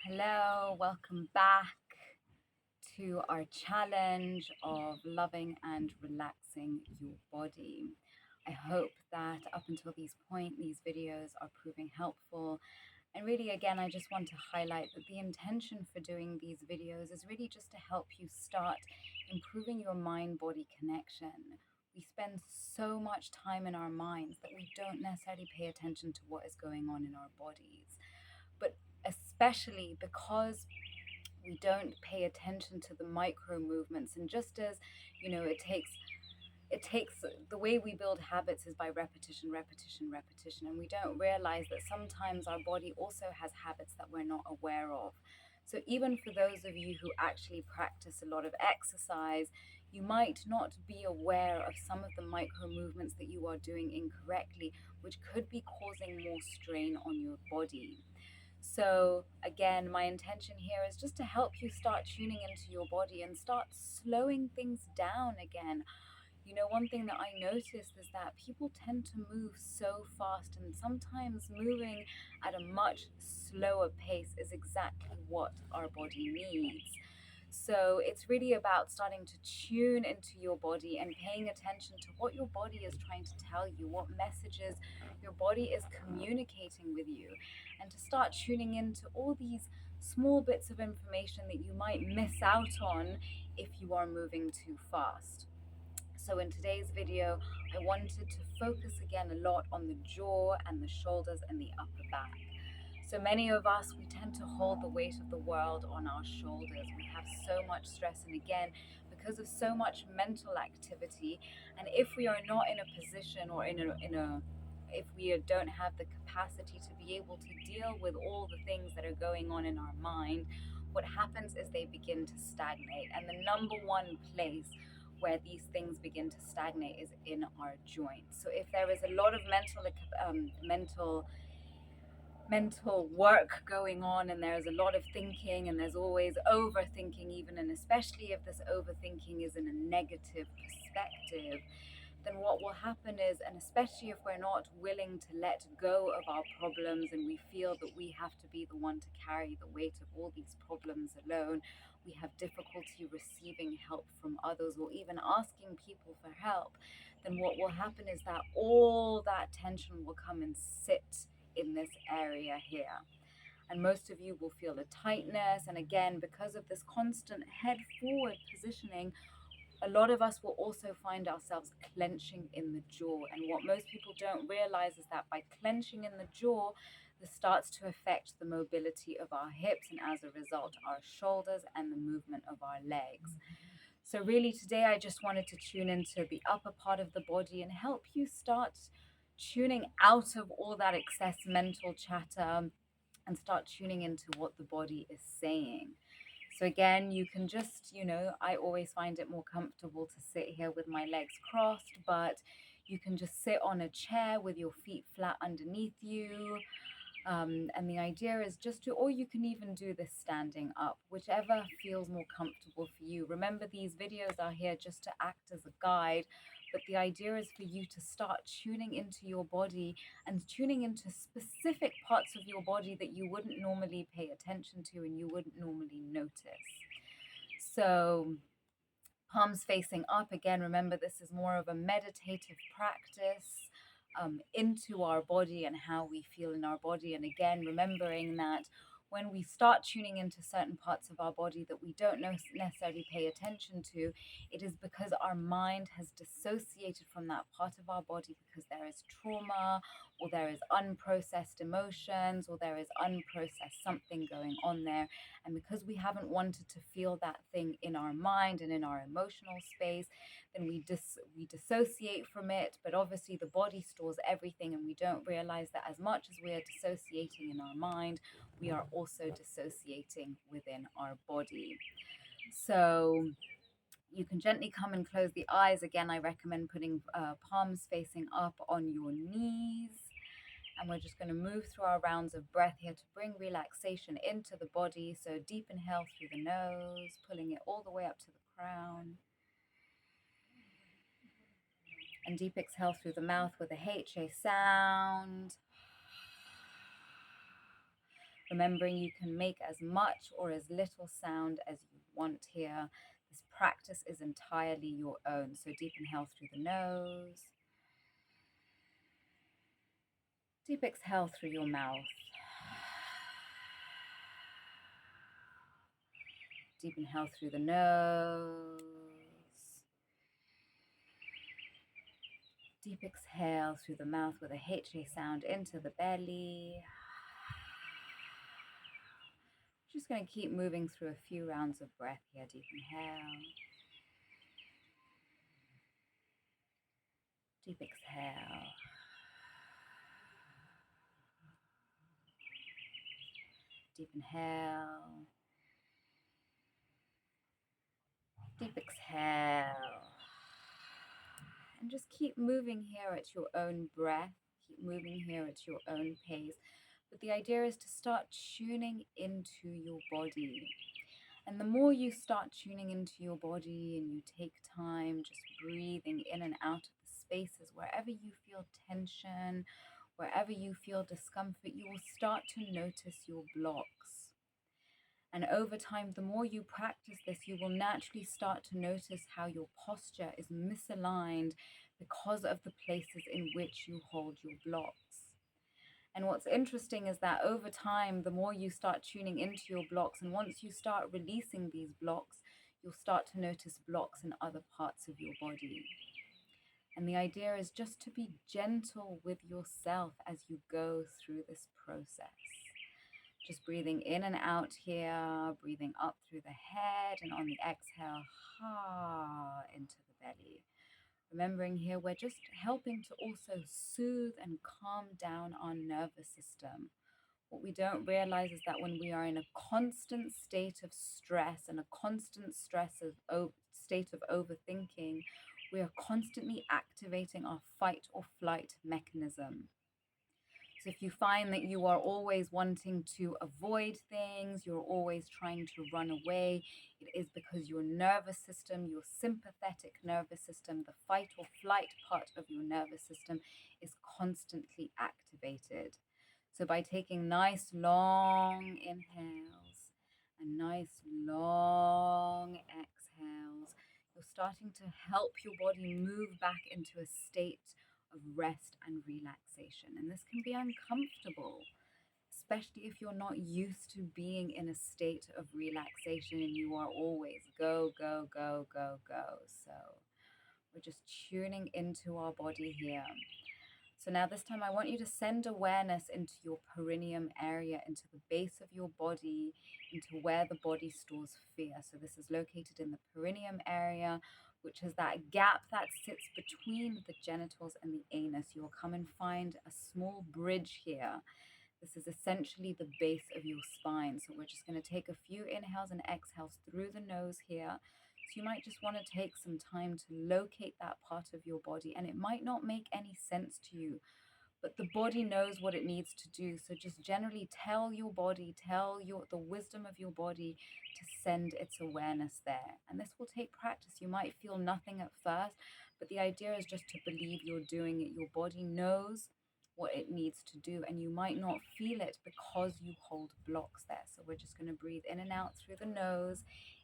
Hello, welcome back to our challenge of loving and relaxing your body. I hope that up until this point, these videos are proving helpful. And really, again, I just want to highlight that the intention for doing these videos is really just to help you start improving your mind body connection. We spend so much time in our minds that we don't necessarily pay attention to what is going on in our bodies. But especially because we don't pay attention to the micro movements, and just as it takes the way we build habits is by repetition, and we don't realize that sometimes our body also has habits that we're not aware of. So even for those of you who actually practice a lot of exercise, you might not be aware of some of the micro movements that you are doing incorrectly, which could be causing more strain on your body. So, again, my intention here is just to help you start tuning into your body and start slowing things down again. One thing that I noticed is that people tend to move so fast, and sometimes moving at a much slower pace is exactly what our body needs. So it's really about starting to tune into your body and paying attention to what your body is trying to tell you, what messages your body is communicating with you, and to start tuning into all these small bits of information that you might miss out on if you are moving too fast. So in today's video, I wanted to focus again a lot on the jaw and the shoulders and the upper back. So many of us, we tend to hold the weight of the world on our shoulders. We have so much stress, and again, because of so much mental activity, and if we are not in a position or if we don't have the capacity to be able to deal with all the things that are going on in our mind, what happens is they begin to stagnate. And the number one place where these things begin to stagnate is in our joints. So if there is a lot of mental work going on, and there's a lot of thinking, and there's always overthinking even, and especially if this overthinking is in a negative perspective, then what will happen is, and especially if we're not willing to let go of our problems and we feel that we have to be the one to carry the weight of all these problems alone, we have difficulty receiving help from others or even asking people for help, then what will happen is that all that tension will come and sit in this area here. And most of you will feel a tightness. And again, because of this constant head forward positioning, a lot of us will also find ourselves clenching in the jaw. And what most people don't realize is that by clenching in the jaw, this starts to affect the mobility of our hips, and as a result, our shoulders and the movement of our legs. So really today, I just wanted to tune into the upper part of the body and help you start tuning out of all that excess mental chatter and start tuning into what the body is saying. So again, you can just, I always find it more comfortable to sit here with my legs crossed, but you can just sit on a chair with your feet flat underneath you. And the idea is just to, or you can even do this standing up, whichever feels more comfortable for you. Remember, these videos are here just to act as a guide, but the idea is for you to start tuning into your body and tuning into specific parts of your body that you wouldn't normally pay attention to and you wouldn't normally notice. So palms facing up, again, remember this is more of a meditative practice into our body and how we feel in our body. And again, remembering that when we start tuning into certain parts of our body that we don't necessarily pay attention to, it is because our mind has dissociated from that part of our body because there is trauma, or there is unprocessed emotions, or there is unprocessed something going on there. And because we haven't wanted to feel that thing in our mind and in our emotional space, then we dissociate from it. But obviously the body stores everything, and we don't realize that as much as we are dissociating in our mind, we are also dissociating within our body. So you can gently come and close the eyes. Again, I recommend putting palms facing up on your knees. And we're just going to move through our rounds of breath here to bring relaxation into the body. So deep inhale through the nose, pulling it all the way up to the crown. And deep exhale through the mouth with a HA sound. Remembering you can make as much or as little sound as you want here. This practice is entirely your own. So deep inhale through the nose. Deep exhale through your mouth. Deep inhale through the nose. Deep exhale through the mouth with a HA sound into the belly. Just going to keep moving through a few rounds of breath here. Deep inhale. Deep exhale. Deep inhale. Deep exhale. And just keep moving here at your own breath. Keep moving here at your own pace. But the idea is to start tuning into your body. And the more you start tuning into your body and you take time just breathing in and out of the spaces, wherever you feel tension, wherever you feel discomfort, you will start to notice your blocks. And over time, the more you practice this, you will naturally start to notice how your posture is misaligned because of the places in which you hold your blocks. And what's interesting is that over time, the more you start tuning into your blocks, and once you start releasing these blocks, you'll start to notice blocks in other parts of your body. And the idea is just to be gentle with yourself as you go through this process. Just breathing in and out here, breathing up through the head, and on the exhale, ha, into the belly. Remembering here, we're just helping to also soothe and calm down our nervous system. What we don't realize is that when we are in a constant state of stress and a constant state of overthinking, we are constantly activating our fight or flight mechanism. So if you find that you are always wanting to avoid things, you're always trying to run away, it is because your nervous system, your sympathetic nervous system, the fight or flight part of your nervous system is constantly activated. So by taking nice long inhales and nice long exhales, you're starting to help your body move back into a state of rest and relaxation. And this can be uncomfortable, especially if you're not used to being in a state of relaxation and you are always go, go, go, go, go. So we're just tuning into our body here. So now this time I want you to send awareness into your perineum area, into the base of your body, into where the body stores fear. So this is located in the perineum area, which is that gap that sits between the genitals and the anus. You will come and find a small bridge here. This is essentially the base of your spine. So we're just going to take a few inhales and exhales through the nose here. So you might just want to take some time to locate that part of your body, and it might not make any sense to you, but the body knows what it needs to do. So just generally tell your body, the wisdom of your body to send its awareness there. And this will take practice. You might feel nothing at first, but the idea is just to believe you're doing it. Your body knows what it needs to do, and you might not feel it because you hold blocks there. So we're just going to breathe in and out through the nose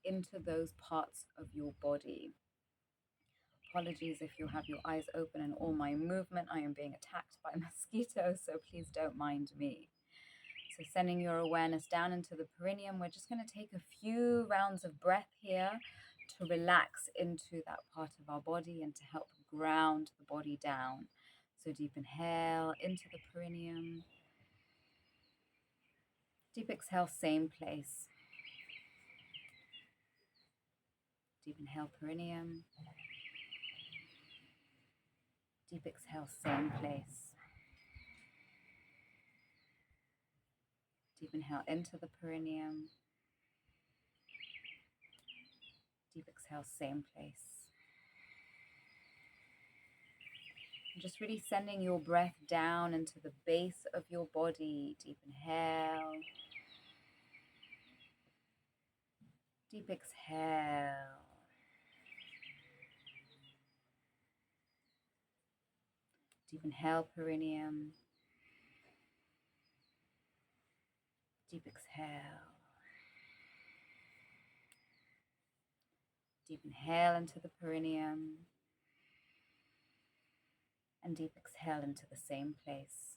into those parts of your body. Apologies if you have your eyes open and all my movement. I am being attacked by mosquitoes, so please don't mind me. So sending your awareness down into the perineum, we're just going to take a few rounds of breath here to relax into that part of our body and to help ground the body down. So deep inhale into the perineum. Deep exhale, same place. Deep inhale, perineum. Deep exhale, same place. Deep inhale into the perineum. Deep exhale, same place. And just really sending your breath down into the base of your body. Deep inhale. Deep exhale. Deep inhale, perineum. exhale. Deep inhale into the perineum and deep exhale into the same place.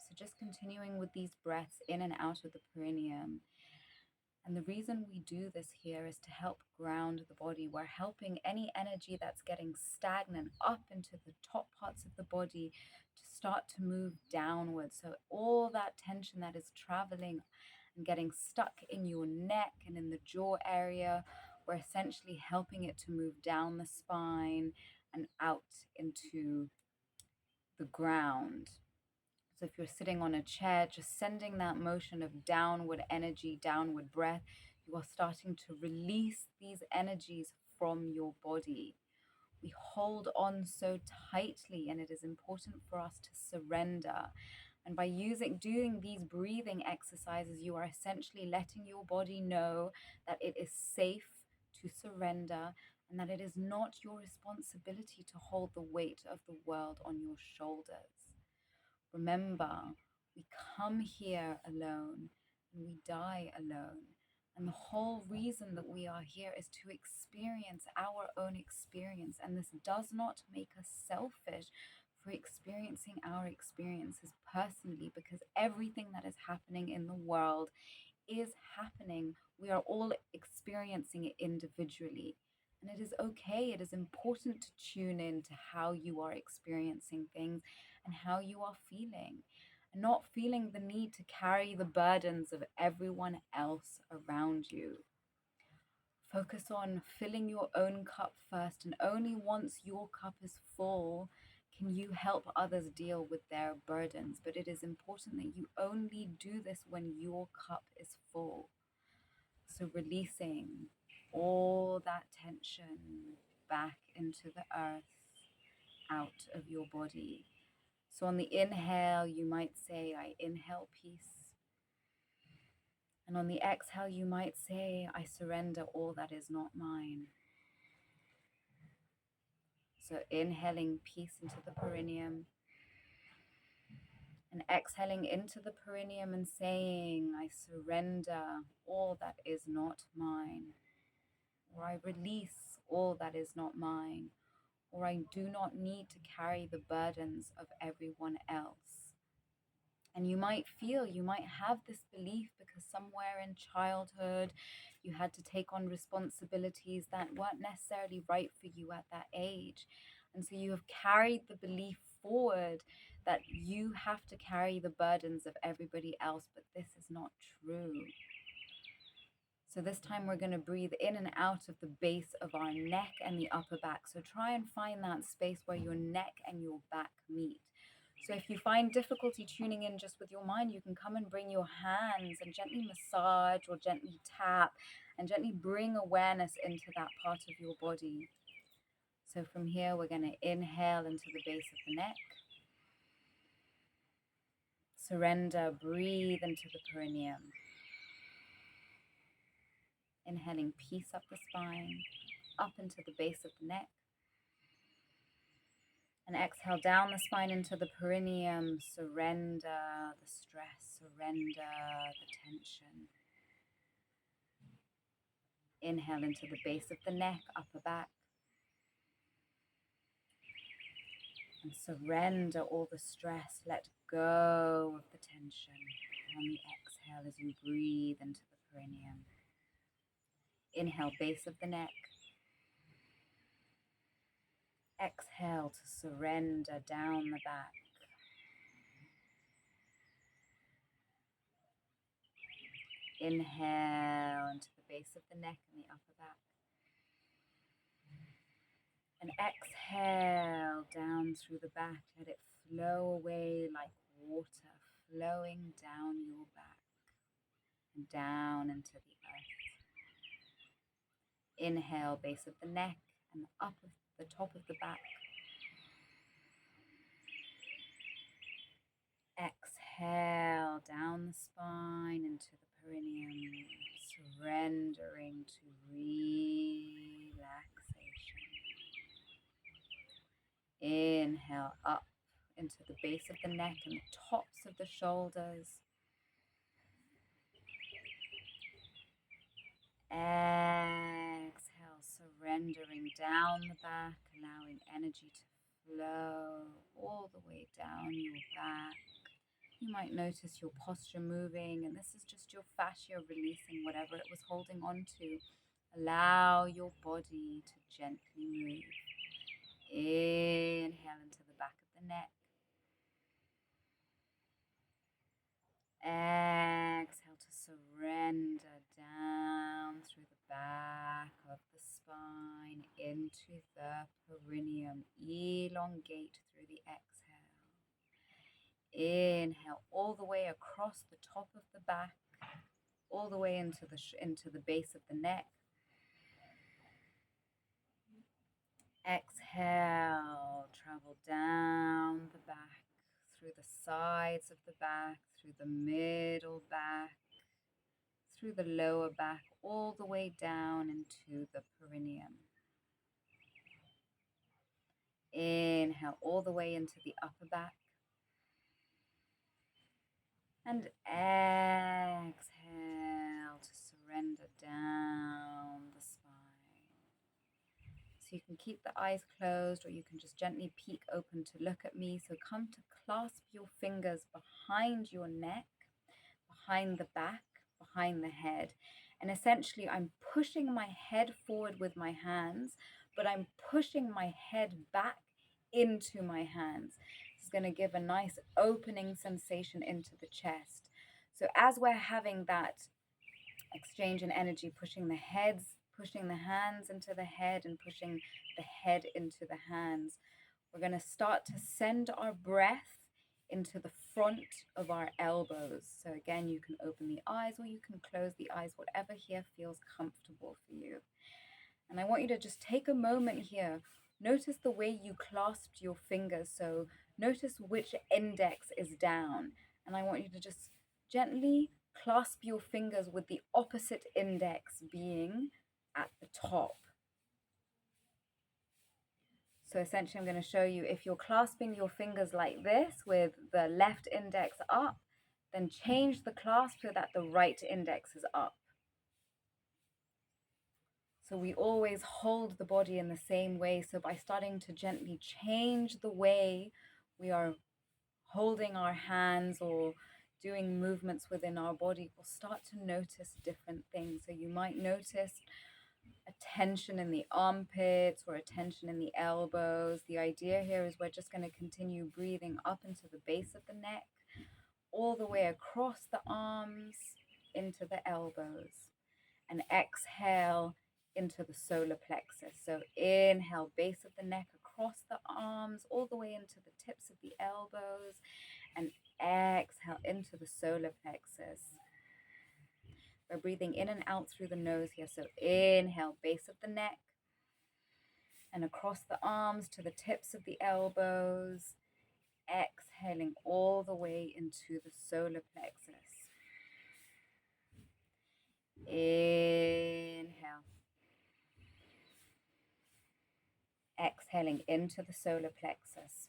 So just continuing with these breaths in and out of the perineum. And the reason we do this here is to help ground the body. We're helping any energy that's getting stagnant up into the top parts of the body to start to move downwards. So all that tension that is traveling and getting stuck in your neck and in the jaw area, we're essentially helping it to move down the spine and out into the ground. So if you're sitting on a chair, just sending that motion of downward energy, downward breath, you are starting to release these energies from your body. We hold on so tightly, and it is important for us to surrender. And by doing these breathing exercises, you are essentially letting your body know that it is safe to surrender and that it is not your responsibility to hold the weight of the world on your shoulders. Remember, we come here alone and we die alone. And the whole reason that we are here is to experience our own experience. And this does not make us selfish for experiencing our experiences personally, because everything that is happening in the world is happening. We are all experiencing it individually. And it is okay. It is important to tune in to how you are experiencing things and how you are feeling, and not feeling the need to carry the burdens of everyone else around you. Focus on filling your own cup first, and only once your cup is full can you help others deal with their burdens. But it is important that you only do this when your cup is full. So releasing all that tension back into the earth, out of your body. So on the inhale, you might say, I inhale peace. And on the exhale, you might say, I surrender all that is not mine. So inhaling peace into the perineum and exhaling into the perineum and saying, I surrender all that is not mine. Or I release all that is not mine. Or I do not need to carry the burdens of everyone else. And you might have this belief because somewhere in childhood you had to take on responsibilities that weren't necessarily right for you at that age. And so you have carried the belief forward that you have to carry the burdens of everybody else, but this is not true. So this time we're going to breathe in and out of the base of our neck and the upper back. So try and find that space where your neck and your back meet. So if you find difficulty tuning in just with your mind, you can come and bring your hands and gently massage or gently tap and gently bring awareness into that part of your body. So from here, we're going to inhale into the base of the neck. Surrender, breathe into the perineum. Inhaling peace up the spine, up into the base of the neck. And exhale down the spine into the perineum. Surrender the stress, surrender the tension. Inhale into the base of the neck, upper back. And surrender all the stress. Let go of the tension. And on the exhale as you breathe into the perineum. Inhale, base of the neck. Exhale to surrender down the back. Inhale into the base of the neck and the upper back. And exhale down through the back. Let it flow away like water flowing down your back and down into the earth. Inhale, base of the neck and up of the top of the back. Exhale down the spine into the perineum, surrendering to relaxation. Inhale up into the base of the neck and the tops of the shoulders. down the back, allowing energy to flow all the way down your back. You might notice your posture moving, and this is just your fascia releasing whatever it was holding on to. Allow your body to gently move. Inhale into the back of the neck. Exhale to surrender down through the back of the spine into the perineum. Elongate through the exhale. Inhale all the way across the top of the back, all the way into the base of the neck. Exhale, travel down the back, through the sides of the back, through the middle back, through the lower back, all the way down into the perineum. Inhale all the way into the upper back. And exhale to surrender down the spine. So you can keep the eyes closed, or you can just gently peek open to look at me. So come to clasp your fingers behind your neck, behind the back, behind the head. And essentially I'm pushing my head forward with my hands, but I'm pushing my head back into my hands. This is going to give a nice opening sensation into the chest. So as we're having that exchange in energy, pushing the hands into the head and pushing the head into the hands, we're going to start to send our breath into the front of our elbows. So again, you can open the eyes or you can close the eyes, whatever here feels comfortable for you. And I want you to just take a moment here. Notice the way you clasped your fingers. So notice which index is down. And I want you to just gently clasp your fingers with the opposite index being at the top. So essentially I'm going to show you, if you're clasping your fingers like this with the left index up, then change the clasp so that the right index is up. So we always hold the body in the same way. So by starting to gently change the way we are holding our hands or doing movements within our body, we'll start to notice different things. So you might notice a tension in the armpits or a tension in the elbows. The idea here is we're just going to continue breathing up into the base of the neck, all the way across the arms into the elbows, and exhale into the solar plexus. So inhale, base of the neck across the arms, all the way into the tips of the elbows, and exhale into the solar plexus. We're breathing in and out through the nose here. So inhale, base of the neck, and across the arms to the tips of the elbows, exhaling all the way into the solar plexus. Inhale. Exhaling into the solar plexus.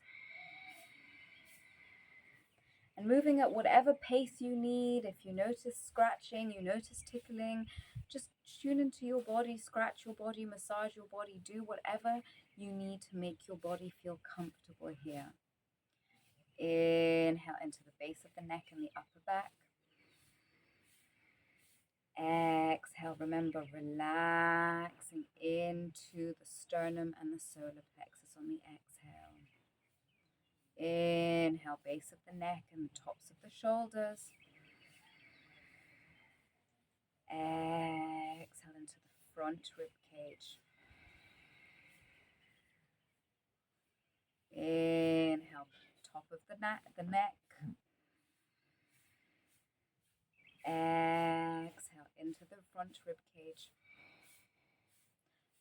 And moving at whatever pace you need. If you notice scratching, you notice tickling, just tune into your body, scratch your body, massage your body, do whatever you need to make your body feel comfortable here. Inhale into the base of the neck and the upper back. Exhale, remember, relaxing into the sternum and the solar plexus on the exhale. Inhale, base of the neck and the tops of the shoulders. Exhale into the front rib cage. Inhale, top of the neck. Exhale into the front rib cage.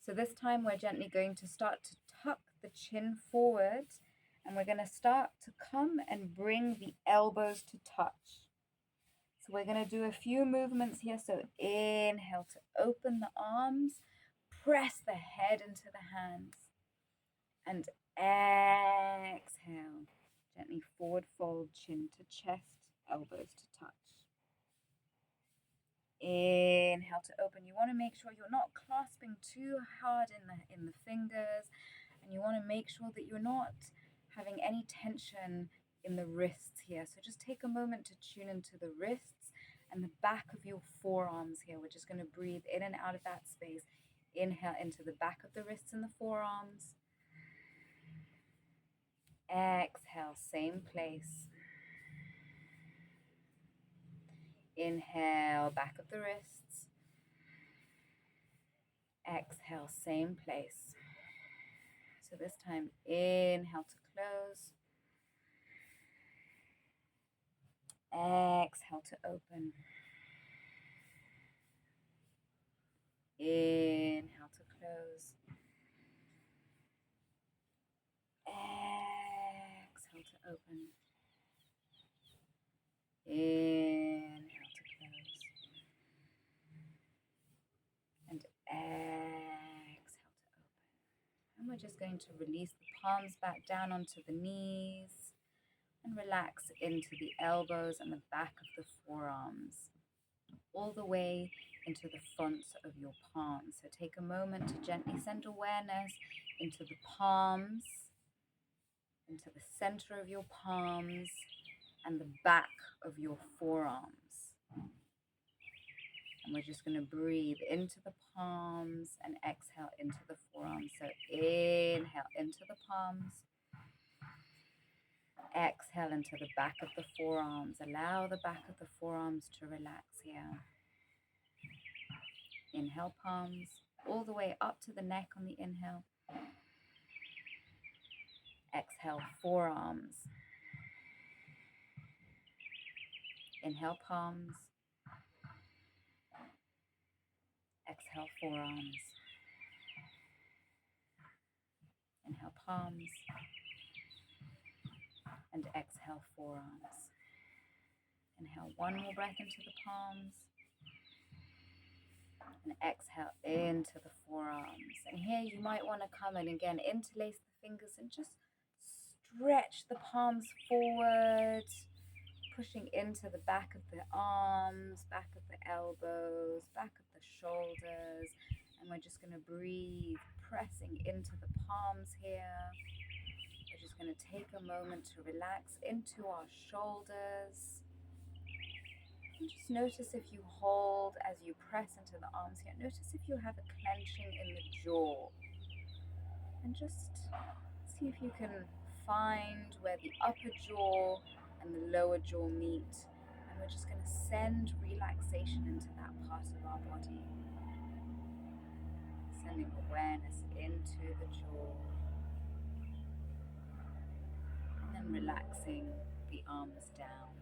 So this time we're gently going to start to tuck the chin forward, and we're going to start to come and bring the elbows to touch. So we're going to do a few movements here. So inhale to open the arms, press the head into the hands, and exhale, gently forward fold, chin to chest, elbows to touch. Inhale. Inhale to open. You want to make sure you're not clasping too hard in the fingers, and you want to make sure that you're not having any tension in the wrists here. So just take a moment to tune into the wrists and the back of your forearms here. We're just going to breathe in and out of that space. Inhale into the back of the wrists and the forearms. Exhale, same place. Inhale, back of the wrists. Exhale, same place. So this time, inhale to close. Exhale to open. Inhale to close. Exhale to open. Inhale to close. And exhale to open. And we're just going to release the palms back down onto the knees and relax into the elbows and the back of the forearms, all the way into the fronts of your palms. So take a moment to gently send awareness into the palms, into the center of your palms and the back of your forearms. And we're just going to breathe into the palms and exhale into the forearms. So inhale into the palms. Exhale into the back of the forearms. Allow the back of the forearms to relax here. Inhale palms all the way up to the neck on the inhale. Exhale forearms. Inhale palms. Exhale forearms. Inhale palms. And exhale forearms. Inhale one more breath into the palms. And exhale into the forearms. And here you might want to come and again interlace the fingers and just stretch the palms forward, pushing into the back of the arms, back of the elbows, back of the shoulders. And we're just going to breathe, pressing into the palms here. We're just going to take a moment to relax into our shoulders. And just notice if you hold as you press into the arms here. Notice if you have a clenching in the jaw. And just see if you can find where the upper jaw and the lower jaw meet. And we're just going to send relaxation into that part of our body. Sending awareness into the jaw. And then relaxing the arms down.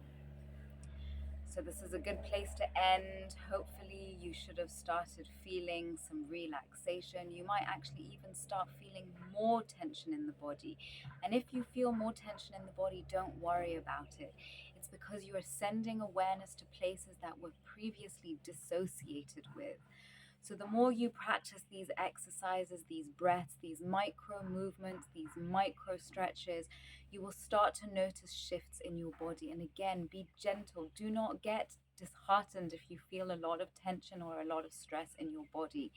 So this is a good place to end. Hopefully you should have started feeling some relaxation. You might actually even start feeling more tension in the body. And if you feel more tension in the body, don't worry about it. It's because you are sending awareness to places that were previously dissociated with. So the more you practice these exercises, these breaths, these micro movements, these micro stretches, you will start to notice shifts in your body. And again, be gentle. Do not get disheartened if you feel a lot of tension or a lot of stress in your body.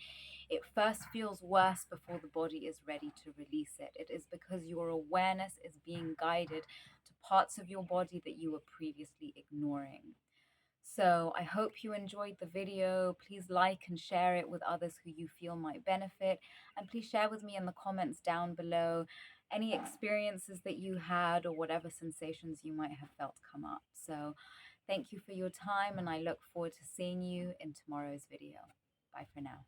It first feels worse before the body is ready to release it. It is because your awareness is being guided to parts of your body that you were previously ignoring. So I hope you enjoyed the video. Please like and share it with others who you feel might benefit. And please share with me in the comments down below any experiences that you had or whatever sensations you might have felt come up. So thank you for your time, and I look forward to seeing you in tomorrow's video. Bye for now.